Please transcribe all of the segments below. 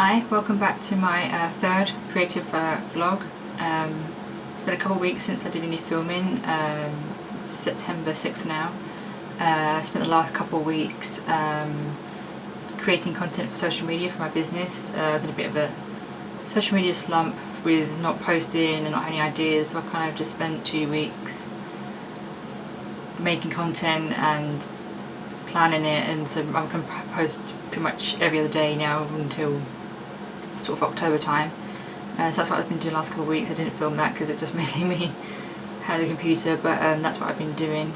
Hi, welcome back to my third creative vlog. It's been a couple of weeks since I did any filming. It's September 6th now. I spent the last couple of weeks creating content for social media for my business. I was in a bit of a social media slump with not posting and not having ideas, so I kind of just spent 2 weeks making content and planning it, and so I'm going to post pretty much every other day now until sort of October time. So that's what I've been doing the last couple of weeks. I didn't film that because it's just missing me at the computer, but that's what I've been doing.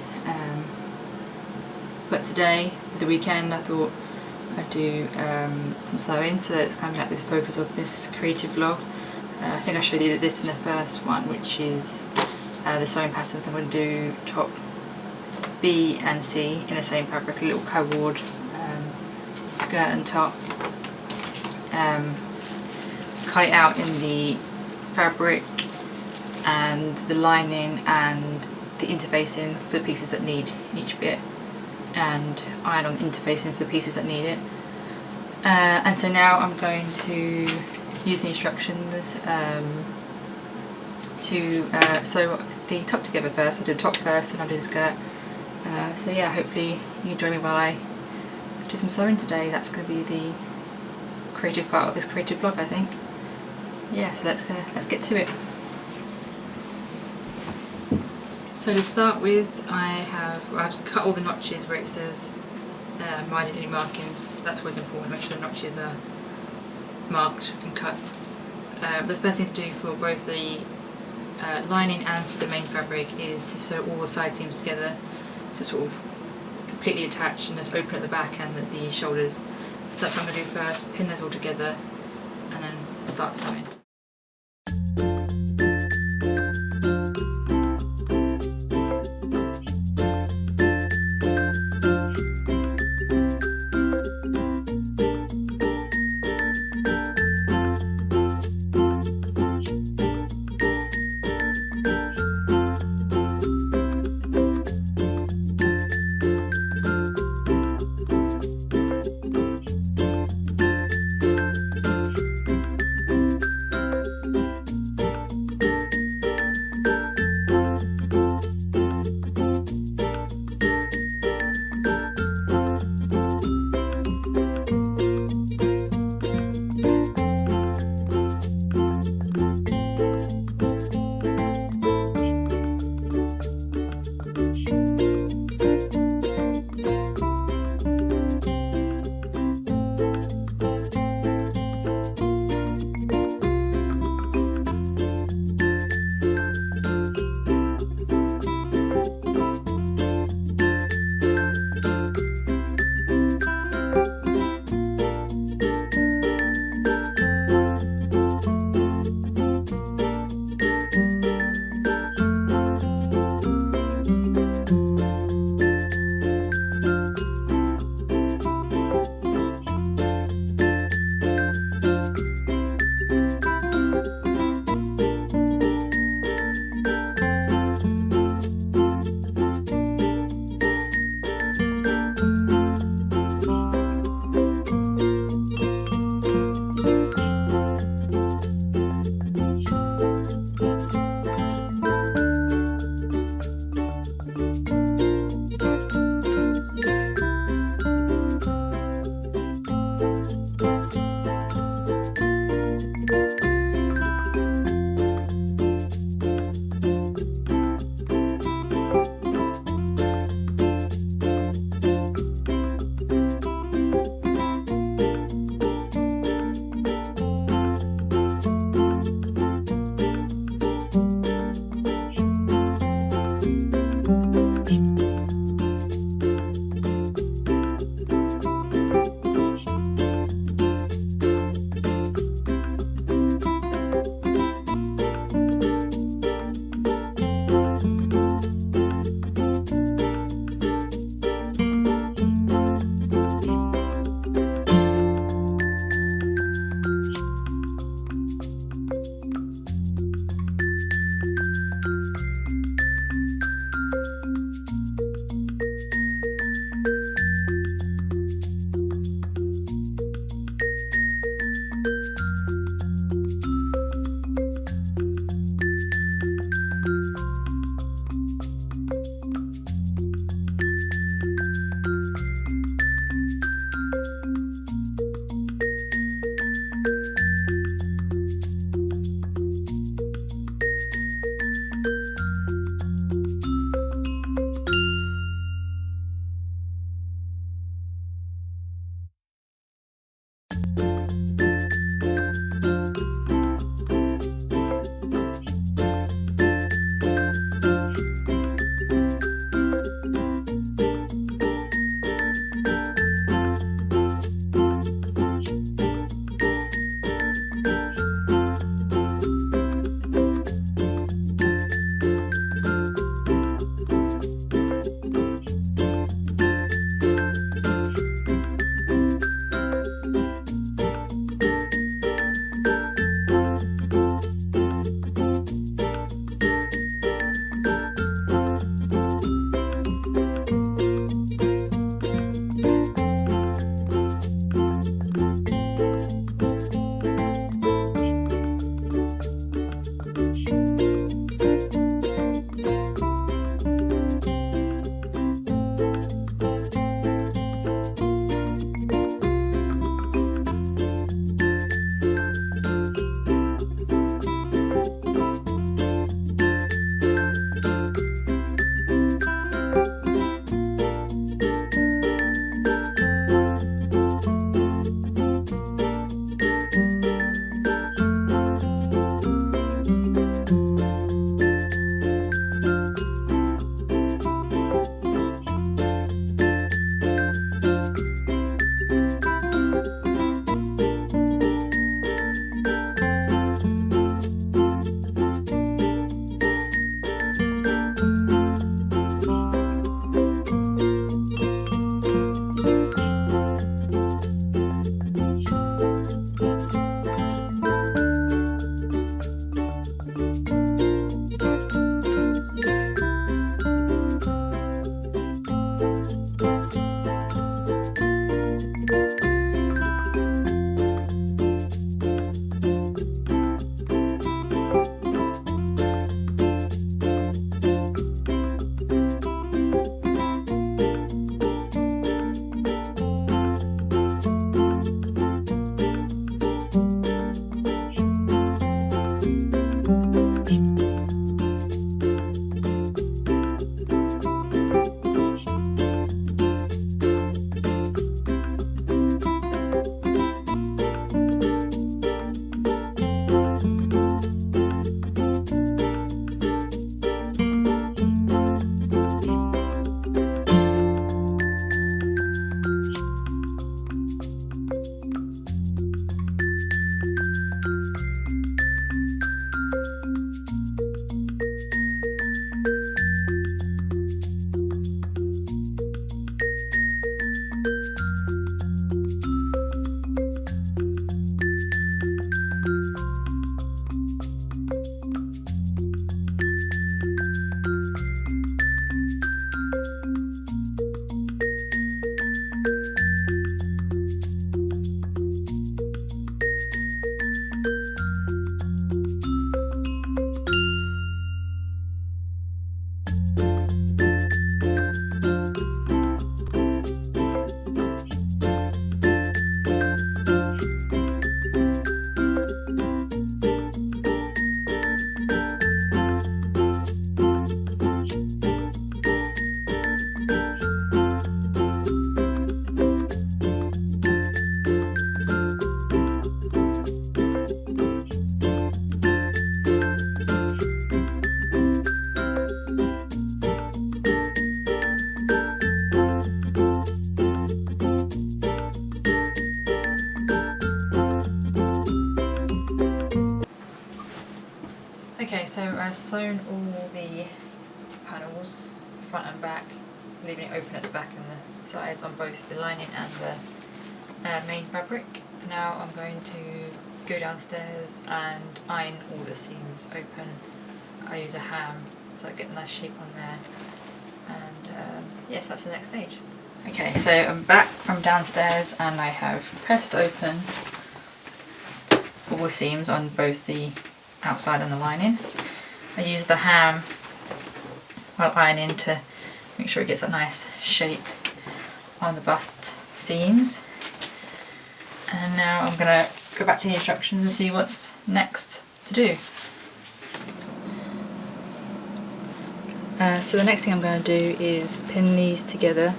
But today, for the weekend, I thought I'd do some sewing, so it's kind of like the focus of this creative vlog. I think I showed you this in the first one, which is the sewing patterns. I'm going to do top B and C in the same fabric, a little co-ward skirt and top. Cut it out in the fabric and the lining and the interfacing for the pieces that need each bit, and iron on the interfacing for the pieces that need it. And so now I'm going to use the instructions to sew the top together first. I'll do the top first and I'll do the skirt. So yeah, hopefully you join me while I do some sewing today. That's going to be the creative part of this creative vlog, I think. Yeah, so let's get to it. So to start with, I've cut all the notches where it says mined any markings. That's always important, make sure the notches are marked and cut. The first thing to do for both the lining and for the main fabric is to sew all the side seams together, so sort of completely attached and just open at the back and at the shoulders. So that's what I'm going to do first, pin those all together and then start sewing. Okay, so I've sewn all the panels, front and back, leaving it open at the back and the sides on both the lining and the main fabric. Now I'm going to go downstairs and iron all the seams open. I use a ham so I get a nice shape on there, and yes, that's the next stage. Okay, so I'm back from downstairs and I have pressed open all the seams on both the outside and the lining. I use the ham while ironing to make sure it gets a nice shape on the bust seams. And now I'm going to go back to the instructions and see what's next to do. So the next thing I'm going to do is pin these together,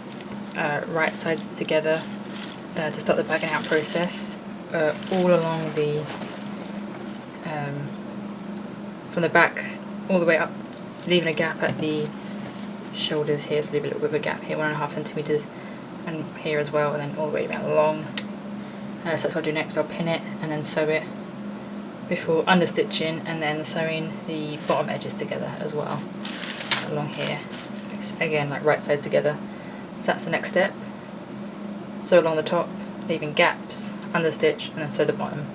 right sides together, to start the bagging out process. all along the from the back all the way up, leaving a gap at the shoulders here, so leave a little bit of a gap here, 1.5 centimeters, and here as well, and then all the way around along. So that's what I'll do next. I'll pin it and then sew it before understitching, and then sewing the bottom edges together as well along here. Again, like right sides together. So that's the next step. Sew along the top, leaving gaps, understitch, and then sew the bottom.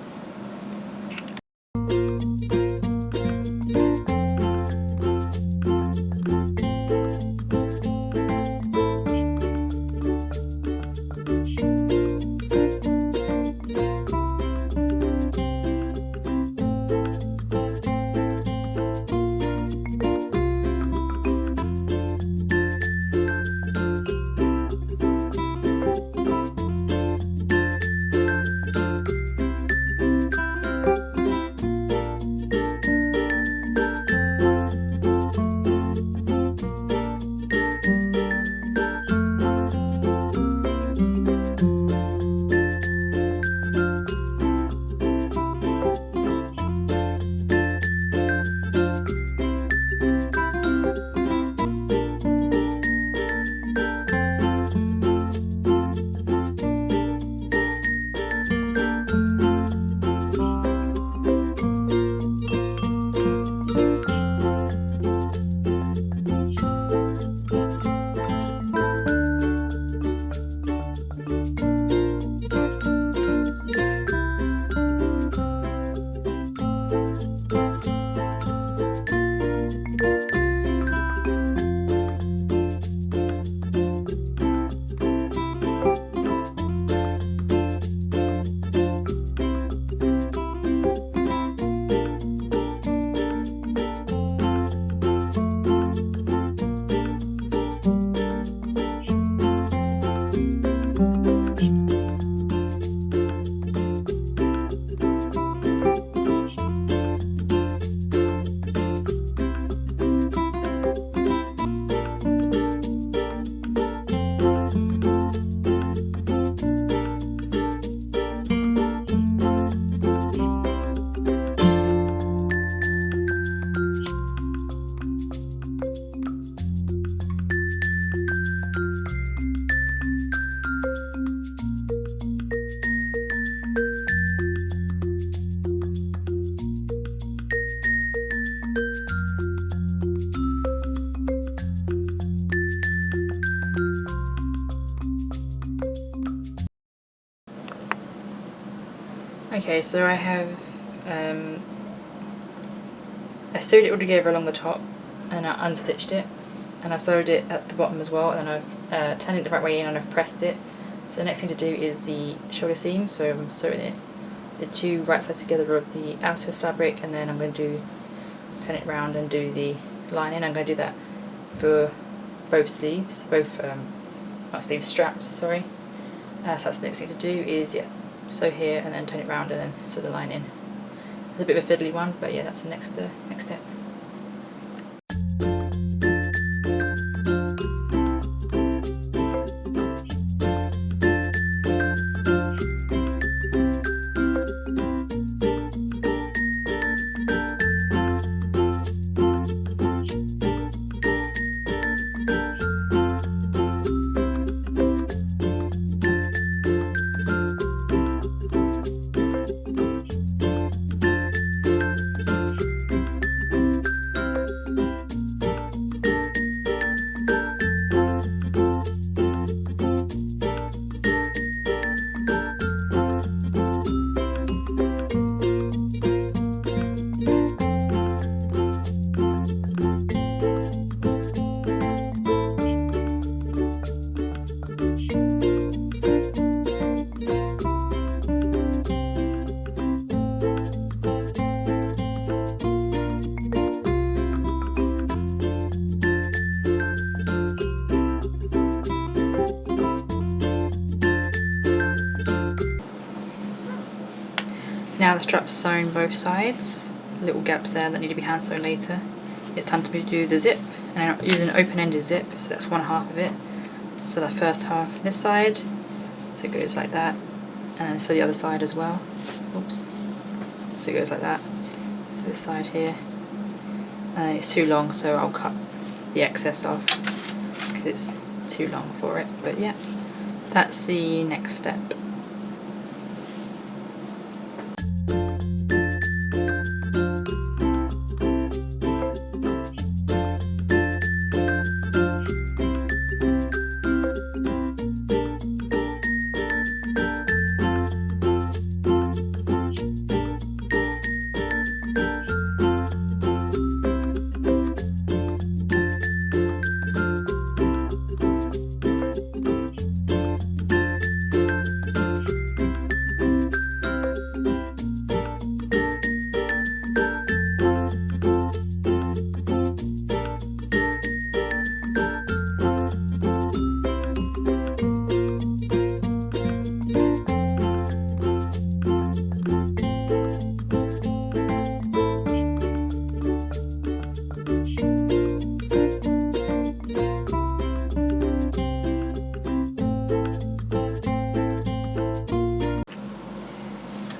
Okay, so I have I sewed it all together along the top, and I unstitched it, and I sewed it at the bottom as well, and then I've turned it the right way in and I've pressed it. So the next thing to do is the shoulder seam, so I'm sewing it the two right sides together of the outer fabric, and then I'm going to turn it round and do the lining. I'm going to do that for both sleeves, not sleeves, straps, sorry. So that's the next thing to do is, yeah, sew here and then turn it round and then sew the lining. It's a bit of a fiddly one, but yeah, that's the next step. Now the strap's sewn both sides, little gaps there that need to be hand sewn later. It's time to do the zip, and I'm using an open-ended zip, so that's one half of it. So the first half this side, so it goes like that, and so the other side as well. Oops. So it goes like that. So this side here, and it's too long, so I'll cut the excess off because it's too long for it. But yeah, that's the next step.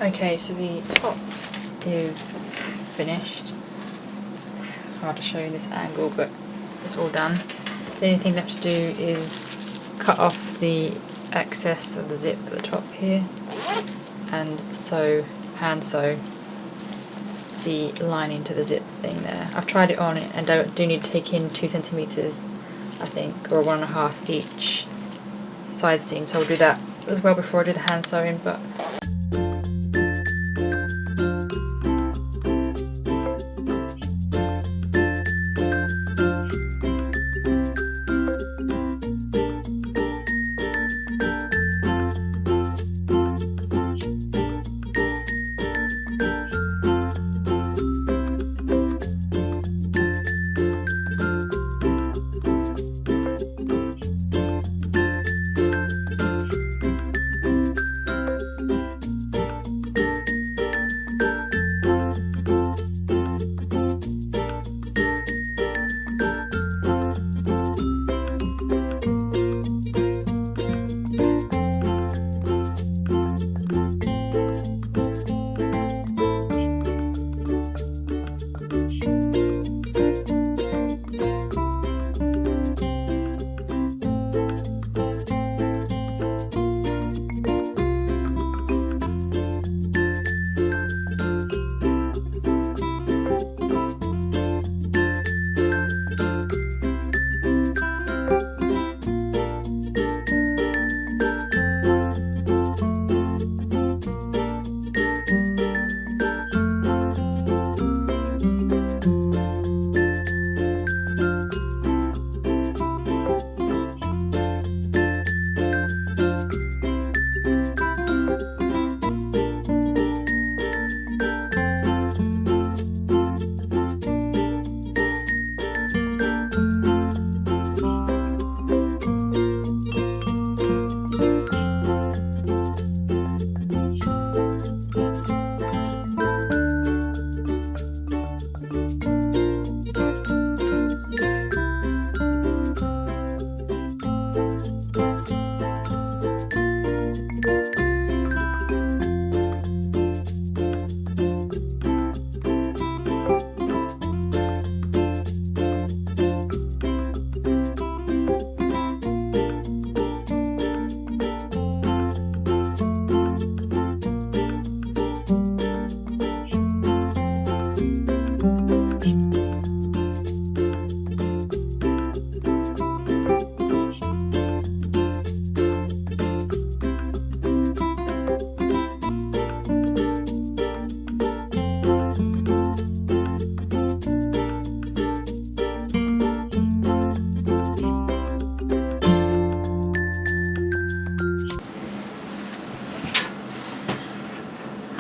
Okay, so the top is finished. Hard to show in this angle, but it's all done. The only thing left to do is cut off the excess of the zip at the top here and hand sew the lining to the zip thing there. I've tried it on and I do need to take in 2 centimeters, I think, or 1.5 each side seam, so I'll do that as well before I do the hand sewing. But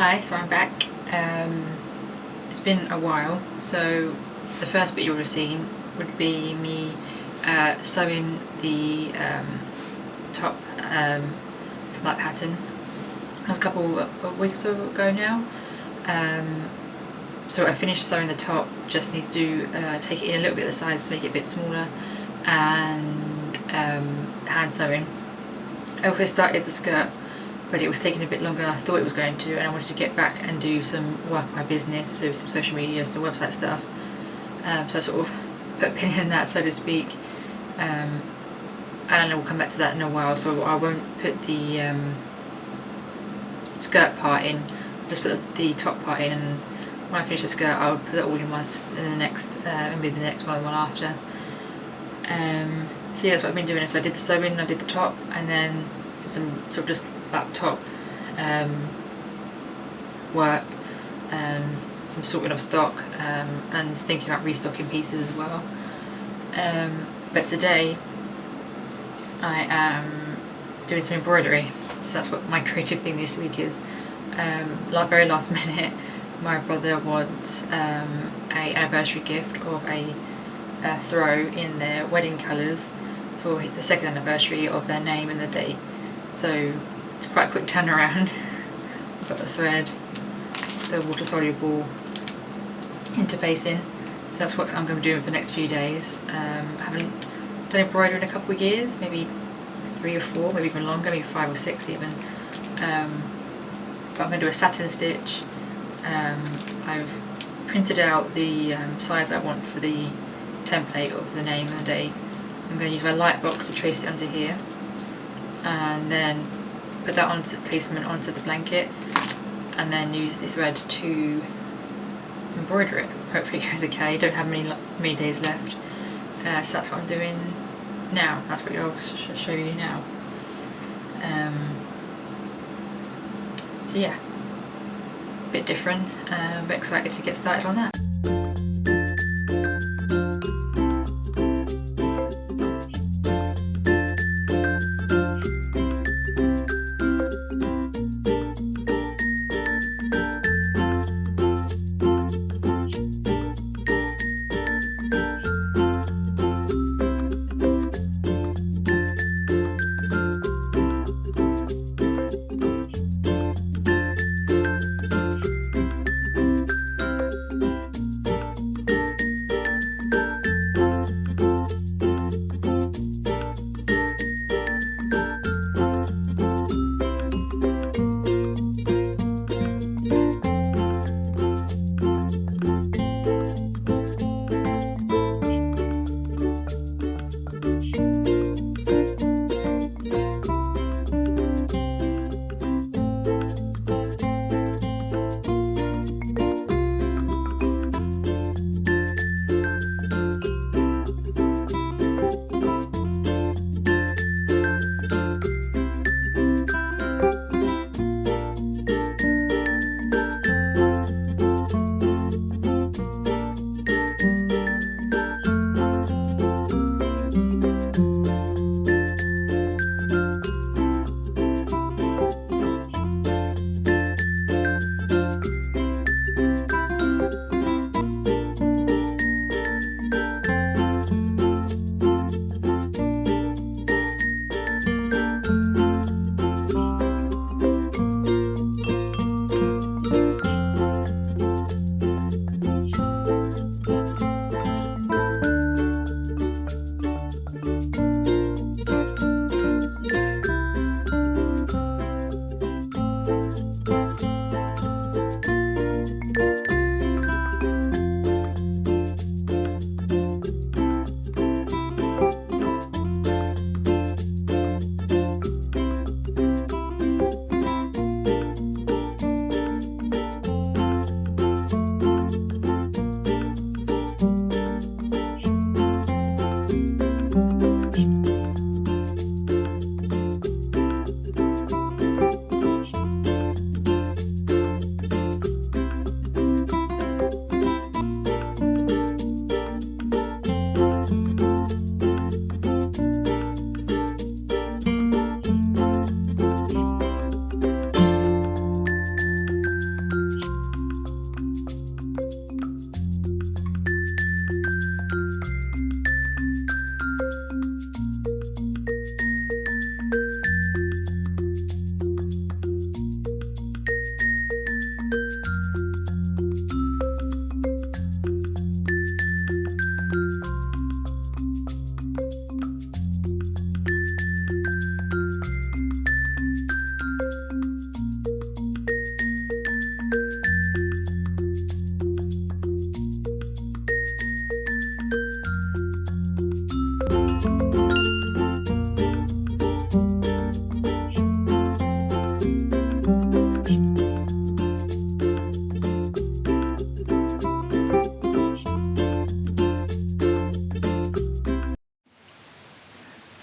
Hi, so I'm back. It's been a while, so the first bit you would have seen would be me sewing the top from that pattern. That was a couple of weeks ago now. So I finished sewing the top, just need to take it in a little bit of the sides to make it a bit smaller, and hand sewing. I also started the skirt but it was taking a bit longer than I thought it was going to, and I wanted to get back and do some work on my business, so some social media, some website stuff. So I sort of put a pin in that, so to speak, and we'll come back to that in a while. So I won't put the skirt part in, I'll just put the top part in, and when I finish the skirt I'll put it all in once in the next, maybe the next one after. So yeah, that's what I've been doing. So I did the sewing, I did the top, and then did some sort of just laptop work, some sorting of stock, and thinking about restocking pieces as well. But today I am doing some embroidery, so that's what my creative thing this week is. Very last minute, my brother wants an anniversary gift of a throw in their wedding colours for the second anniversary of their name and the date. So it's quite a quick turnaround. I've got the thread, the water soluble interfacing, so that's what I'm going to be doing for the next few days. I haven't done embroidery in a couple of years, maybe 3 or 4, maybe even longer, maybe 5 or 6 even. But I'm going to do a satin stitch. I've printed out the size I want for the template of the name and the date. I'm going to use my light box to trace it onto here, and then put that onto placement onto the blanket, and then use the thread to embroider it. Hopefully it goes okay. I don't have many days left, so that's what I'm doing now. That's what I'll show you now. So yeah, a bit different, but excited to get started on that.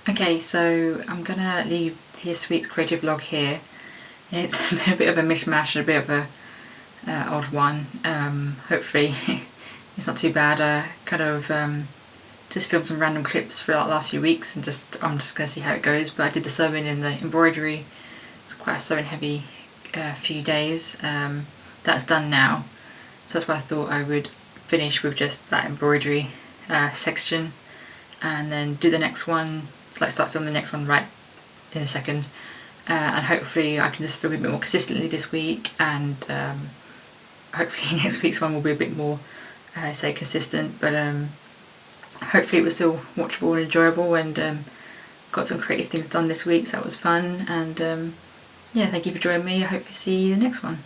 Okay, so I'm gonna leave this week's creative vlog here. It's a bit of a mishmash and a bit of a odd one. Hopefully it's not too bad. I kind of just filmed some random clips for the last few weeks and I'm just gonna see how it goes. But I did the sewing in the embroidery. It's quite a sewing heavy few days. That's done now, so that's why I thought I would finish with just that embroidery section and then do the next one, like start filming the next one right in a second, and hopefully I can just film a bit more consistently this week, and hopefully next week's one will be a bit more say consistent, but hopefully it was still watchable and enjoyable, and got some creative things done this week, so that was fun. And yeah, thank you for joining me. I hope to see you in the next one.